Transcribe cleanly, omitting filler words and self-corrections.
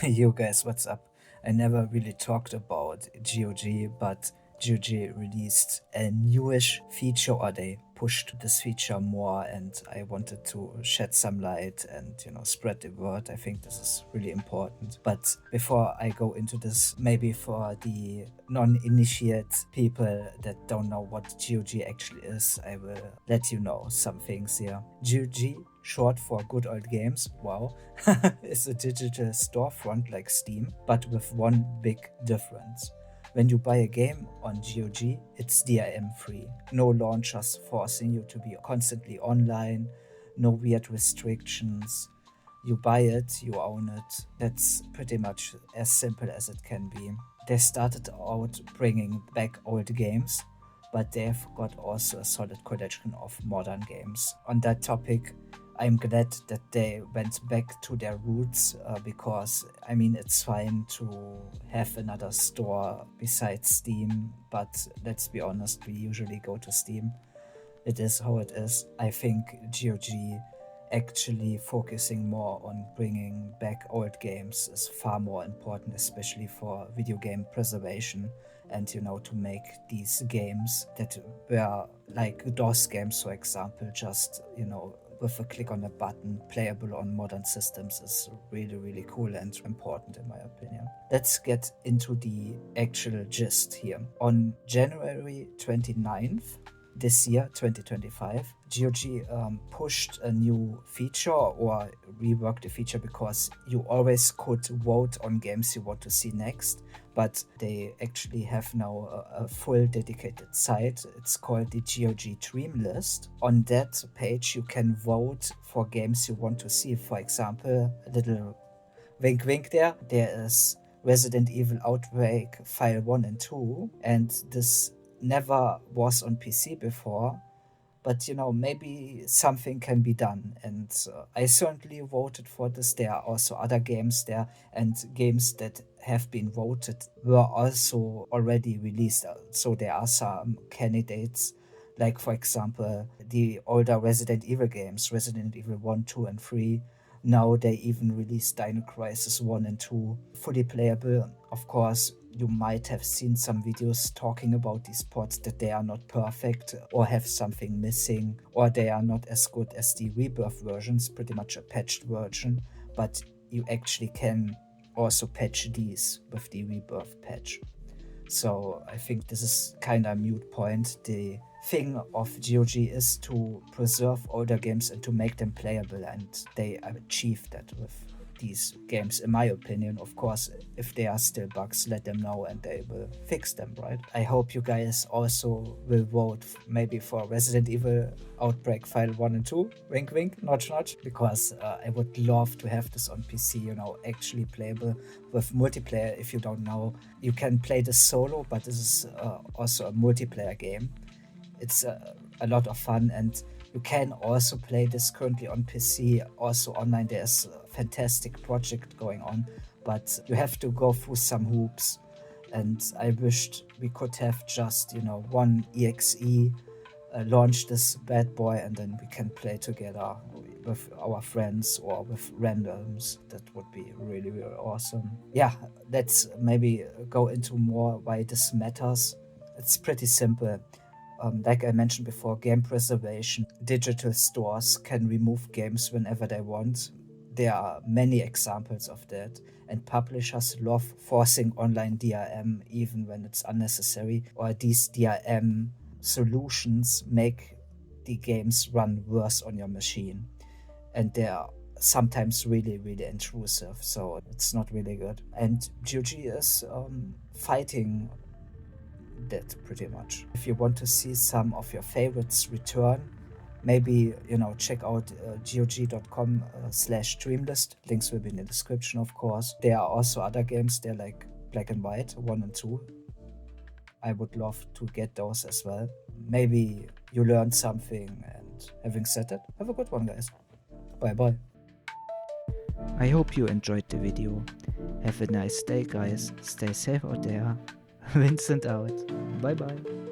Yo guys, what's up? I never really talked about GOG, but GOG released a newish feature, or they pushed this feature more, and I wanted to shed some light and spread the word. I think this is really important. But before I go into this, maybe for the non-initiate people that don't know what GOG actually is, I will let you know some things here. GOG, short for Good Old Games, wow, is a digital storefront like Steam, but with one big difference. When you buy a game on GOG, it's DRM-free. No launchers forcing you to be constantly online, no weird restrictions. You buy it, you own it. That's pretty much as simple as it can be. They started out bringing back old games, but they've got also a solid collection of modern games. On that topic, I'm glad that they went back to their roots because, I mean, it's fine to have another store besides Steam, but let's be honest, we usually go to Steam. It is how it is. I think GOG actually focusing more on bringing back old games is far more important, especially for video game preservation and to make these games that were like DOS games, for example, just with a click on a button playable on modern systems is really cool and important in my opinion. Let's get into the actual gist here. On January 29th this year, 2025, GOG pushed a new feature or reworked a feature because you always could vote on games you want to see next, but they actually have now a full dedicated site. It's called the GOG Dreamlist. On that page, you can vote for games you want to see. For example, a little wink wink there. There is Resident Evil Outbreak File 1 and 2, and this never was on PC before, but maybe something can be done, and I certainly voted for this. There are also other games there, and games that have been voted were also already released, so there are some candidates, like for example the older Resident Evil games, Resident Evil 1, 2 and 3. Now they even released Dino Crisis 1 and 2, fully playable. Of course, you might have seen some videos talking about these ports, that they are not perfect or have something missing, or they are not as good as the Rebirth versions, pretty much a patched version, but you actually can also patch these with the Rebirth patch. So I think this is kind of a moot point. The thing of GOG is to preserve older games and to make them playable, and they achieved that with these games, in my opinion. Of course, if there are still bugs, let them know and they will fix them, right? I hope you guys also will vote maybe for Resident Evil Outbreak File 1 and 2, wink wink, notch notch, because I would love to have this on PC, actually playable with multiplayer. If you don't know, you can play this solo, but this is also a multiplayer game. It's a lot of fun, and you can also play this currently on PC, also online. There's a fantastic project going on, but you have to go through some hoops, and I wished we could have just one exe, launch this bad boy, and then we can play together with our friends or with randoms. That would be really awesome. Yeah, let's maybe go into more why this matters. It's pretty simple. Like I mentioned before, game preservation. Digital stores can remove games whenever they want. There are many examples of that, and publishers love forcing online DRM even when it's unnecessary, or these DRM solutions make the games run worse on your machine, and they are sometimes really intrusive, so it's not really good. And GOG is fighting that pretty much. If you want to see some of your favorites return, maybe check out gog.com/dreamlist. Links will be in the description, of course. There are also other games there, like Black and White 1 and 2. I would love to get those as well. Maybe you learned something, and having said that, have a good one, guys. Bye bye. I hope you enjoyed the video. Have a nice day, guys. Stay safe out there. Vincent out. Bye bye.